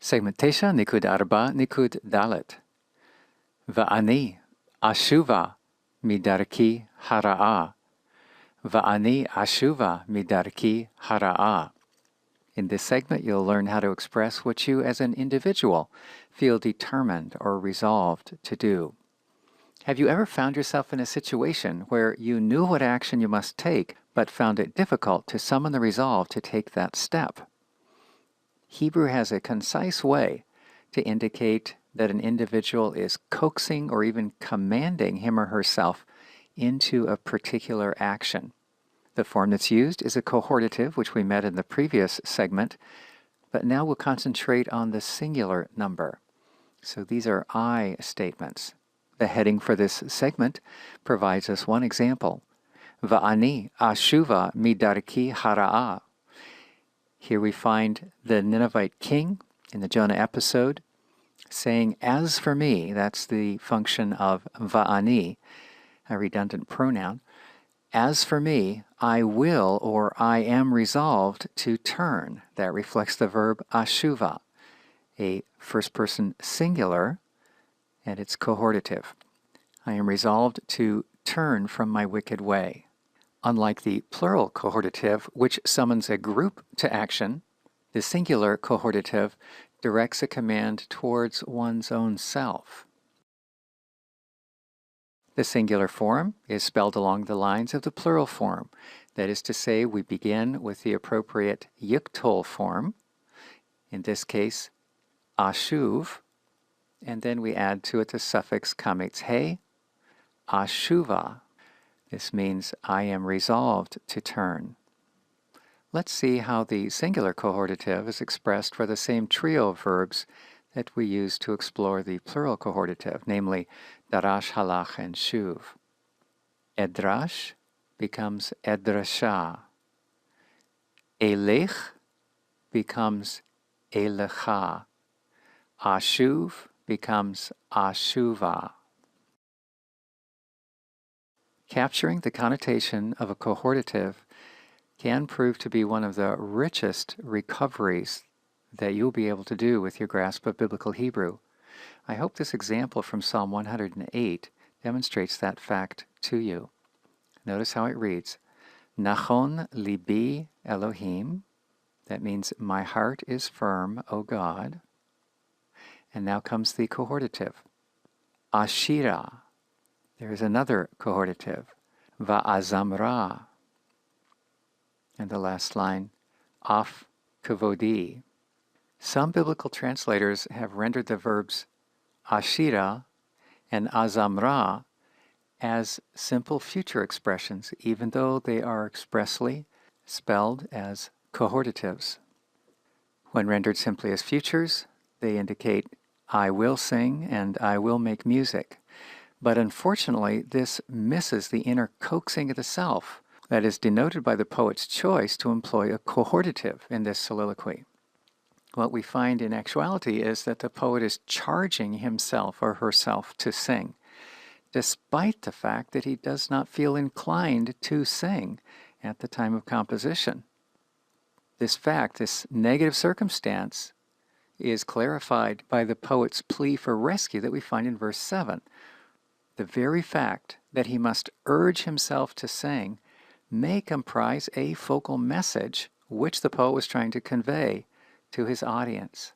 Segment Tesha, Nikud Arba, Nikud Dalet. Va'ani ashuva midarki hara'a. Va'ani ashuva midarki hara'a. In this segment, you'll learn how to express what you as an individual feel determined or resolved to do. Have you ever found yourself in a situation where you knew what action you must take, but found it difficult to summon the resolve to take that step? Hebrew has a concise way to indicate that an individual is coaxing or even commanding him or herself into a particular action. The form that's used is a cohortative, which we met in the previous segment, but now we'll concentrate on the singular number. So these are I statements. The heading for this segment provides us one example. Va'ani ashuva midarki hara'a. Here we find the Ninevite king in the Jonah episode saying, "As for me," that's the function of va'ani, a redundant pronoun. "As for me, I will," or "I am resolved to turn." That reflects the verb ashuva, a first-person singular, and it's cohortative. I am resolved to turn from my wicked way. Unlike the plural cohortative, which summons a group to action, the singular cohortative directs a command towards one's own self. The singular form is spelled along the lines of the plural form. That is to say, we begin with the appropriate yuktol form, in this case, ashuv, and then we add to it the suffix kametz he, ashuva. This means I am resolved to turn. Let's see how the singular cohortative is expressed for the same trio of verbs that we use to explore the plural cohortative, namely darash, halach, and shuv. Edrash becomes edrasha. Elech becomes elecha. Ashuv becomes ashuva. Capturing the connotation of a cohortative can prove to be one of the richest recoveries that you'll be able to do with your grasp of Biblical Hebrew. I hope this example from Psalm 108 demonstrates that fact to you. Notice how it reads, Nachon libi Elohim, that means my heart is firm, O God. And now comes the cohortative, Ashira. There is another cohortative, Va'azamra. And the last line, Af kavodi. Some biblical translators have rendered the verbs Ashira and Azamra as simple future expressions, even though they are expressly spelled as cohortatives. When rendered simply as futures, they indicate I will sing and I will make music. But unfortunately, this misses the inner coaxing of the self that is denoted by the poet's choice to employ a cohortative in this soliloquy. What we find in actuality is that the poet is charging himself or herself to sing, despite the fact that he does not feel inclined to sing at the time of composition. This fact, this negative circumstance, is clarified by the poet's plea for rescue that we find in verse 7. The very fact that he must urge himself to sing may comprise a focal message which the poet was trying to convey to his audience.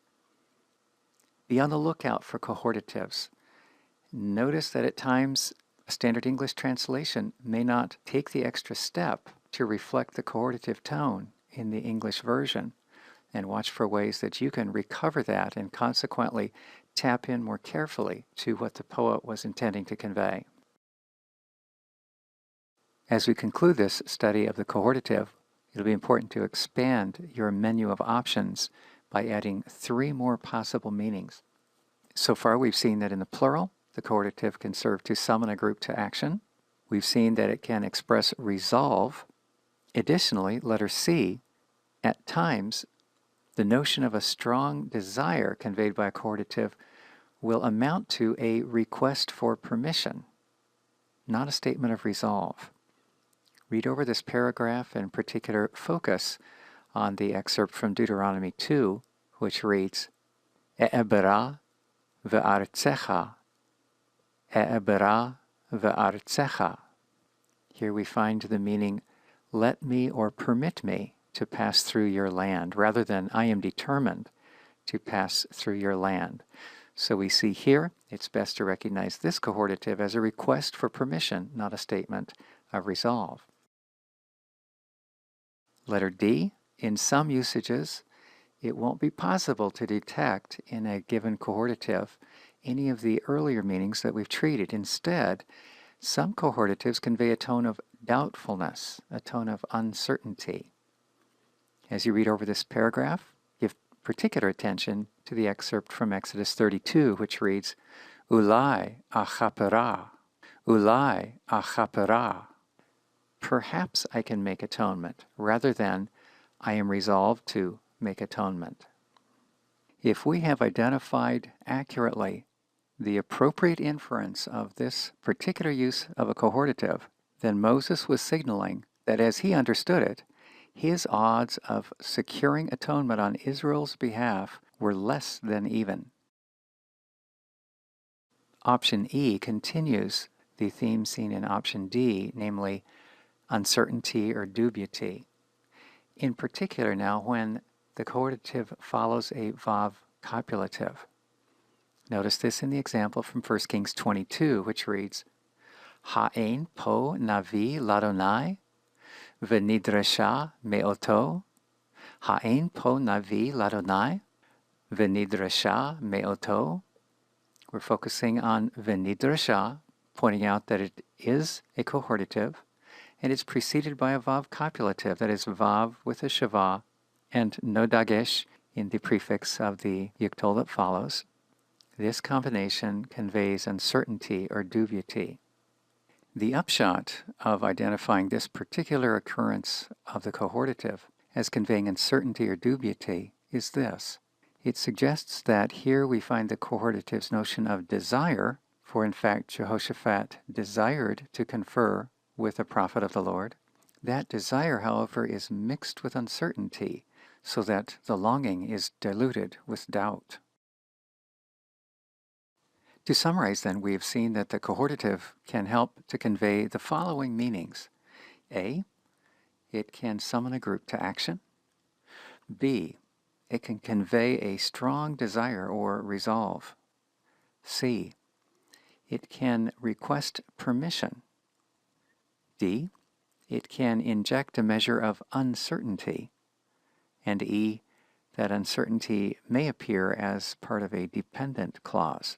Be on the lookout for cohortatives. Notice that at times a standard English translation may not take the extra step to reflect the cohortative tone in the English version, and watch for ways that you can recover that and consequently tap in more carefully to what the poet was intending to convey. As we conclude this study of the cohortative, it'll be important to expand your menu of options by adding 3 more possible meanings. So far, we've seen that in the plural, the cohortative can serve to summon a group to action. We've seen that it can express resolve. Additionally, letter C, at times, the notion of a strong desire conveyed by a cohortative will amount to a request for permission, not a statement of resolve. Read over this paragraph and in particular focus on the excerpt from Deuteronomy 2, which reads, E'ebera ve'artzecha. E'ebera ve'artzecha. Here we find the meaning, let me or permit me to pass through your land, rather than I am determined to pass through your land. So we see here, it's best to recognize this cohortative as a request for permission, not a statement of resolve. Letter D, in some usages, it won't be possible to detect in a given cohortative any of the earlier meanings that we've treated. Instead, some cohortatives convey a tone of doubtfulness, a tone of uncertainty. As you read over this paragraph, give particular attention to the excerpt from Exodus 32, which reads, Ulai achapera, Ulai achapera. Perhaps I can make atonement, rather than I am resolved to make atonement. If we have identified accurately the appropriate inference of this particular use of a cohortative, then Moses was signaling that as he understood it, his odds of securing atonement on Israel's behalf were less than even. Option E continues the theme seen in option D, namely uncertainty or dubiety. In particular now, when the cohortative follows a vav copulative. Notice this in the example from 1 Kings 22, which reads, Ha'ein po navi ladonai, v'nidresha me'oto. Ha'ein po navi ladonai, v'nidresha me'oto. We're focusing on v'nidresha, pointing out that it is a cohortative, and it's preceded by a vav copulative, that is vav with a shavah, and no dagesh in the prefix of the yictol that follows. This combination conveys uncertainty or dubiety. The upshot of identifying this particular occurrence of the cohortative as conveying uncertainty or dubiety is this. It suggests that here we find the cohortative's notion of desire, for in fact Jehoshaphat desired to confer with a prophet of the Lord. That desire, however, is mixed with uncertainty, so that the longing is diluted with doubt. To summarize then, we have seen that the cohortative can help to convey the following meanings. A, it can summon a group to action. B, it can convey a strong desire or resolve. C, it can request permission. D, it can inject a measure of uncertainty. And E, that uncertainty may appear as part of a dependent clause.